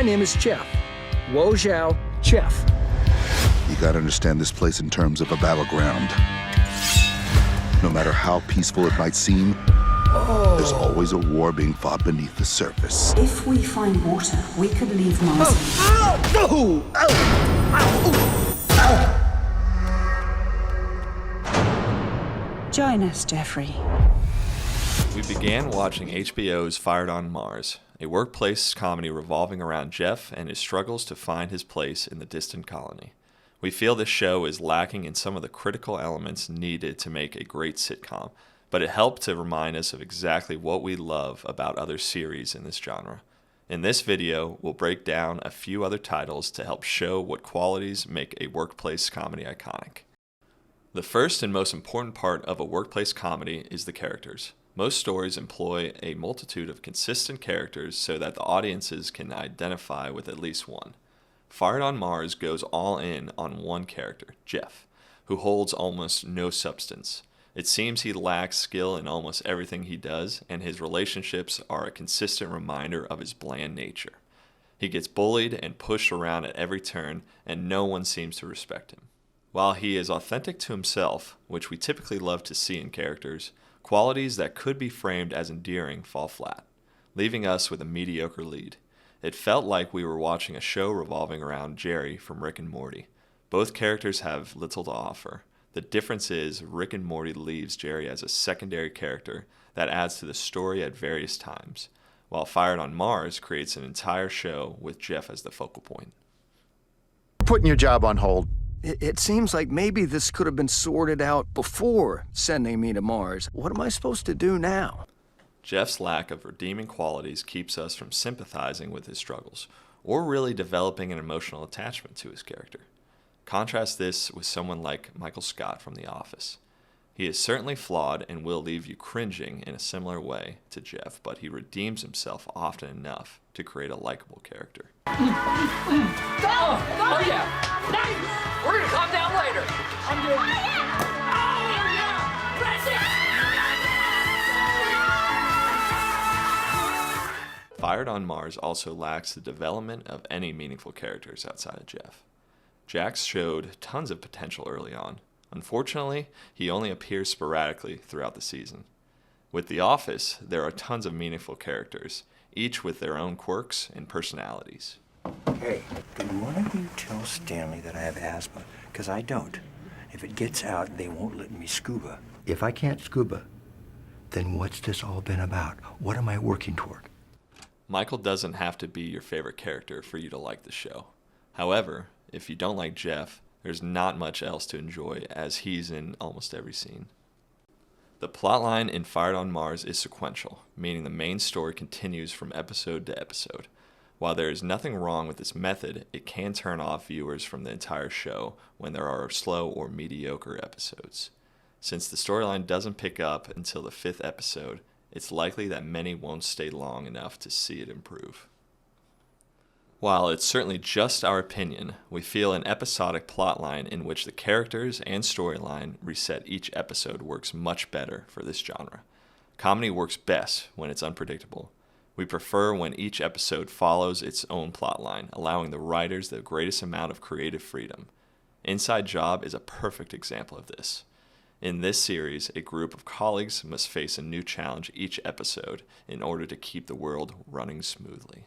My name is Jeff. Wo Zhao, Jeff. You gotta understand this place in terms of a battleground. No matter how peaceful it might seem, there's always a war being fought beneath the surface. If we find water, we could leave Mars. Join us, Jeffrey. We began watching HBO's Fired on Mars, a workplace comedy revolving around Jeff and his struggles to find his place in the distant colony. We feel this show is lacking in some of the critical elements needed to make a great sitcom, but it helped to remind us of exactly what we love about other series in this genre. In this video, we'll break down a few other titles to help show what qualities make a workplace comedy iconic. The first and most important part of a workplace comedy is the characters. Most stories employ a multitude of consistent characters so that the audiences can identify with at least one. Fired on Mars goes all in on one character, Jeff, who holds almost no substance. It seems he lacks skill in almost everything he does, and his relationships are a consistent reminder of his bland nature. He gets bullied and pushed around at every turn, and no one seems to respect him. While he is authentic to himself, which we typically love to see in characters, qualities that could be framed as endearing fall flat, leaving us with a mediocre lead. It felt like we were watching a show revolving around Jerry from Rick and Morty. Both characters have little to offer. The difference is Rick and Morty leaves Jerry as a secondary character that adds to the story at various times, while Fired on Mars creates an entire show with Jeff as the focal point. We're putting your job on hold. It seems like maybe this could have been sorted out before sending me to Mars. What am I supposed to do now? Jeff's lack of redeeming qualities keeps us from sympathizing with his struggles, or really developing an emotional attachment to his character. Contrast this with someone like Michael Scott from The Office. He is certainly flawed and will leave you cringing in a similar way to Jeff, but he redeems himself often enough to create a likable character. Oh yeah! Nice! We're gonna calm down later. I'm good. Oh yeah! Fired on Mars also lacks the development of any meaningful characters outside of Jeff. Jax showed tons of potential early on. Unfortunately, he only appears sporadically throughout the season. With The Office, there are tons of meaningful characters, each with their own quirks and personalities. Hey, can one of you tell Stanley that I have asthma? Because I don't. If it gets out, they won't let me scuba. If I can't scuba, then what's this all been about? What am I working toward? Michael doesn't have to be your favorite character for you to like the show. However, if you don't like Jeff, there's not much else to enjoy as he's in almost every scene. The plotline in Fired on Mars is sequential, meaning the main story continues from episode to episode. While there is nothing wrong with this method, it can turn off viewers from the entire show when there are slow or mediocre episodes. Since the storyline doesn't pick up until the 5th episode, it's likely that many won't stay long enough to see it improve. While it's certainly just our opinion, we feel an episodic plotline in which the characters and storyline reset each episode works much better for this genre. Comedy works best when it's unpredictable. We prefer when each episode follows its own plotline, allowing the writers the greatest amount of creative freedom. Inside Job is a perfect example of this. In this series, a group of colleagues must face a new challenge each episode in order to keep the world running smoothly.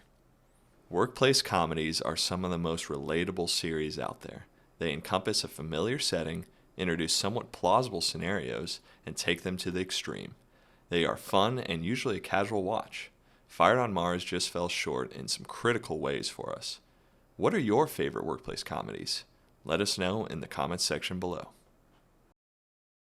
Workplace comedies are some of the most relatable series out there. They encompass a familiar setting, introduce somewhat plausible scenarios, and take them to the extreme. They are fun and usually a casual watch. Fired on Mars just fell short in some critical ways for us. What are your favorite workplace comedies? Let us know in the comments section below.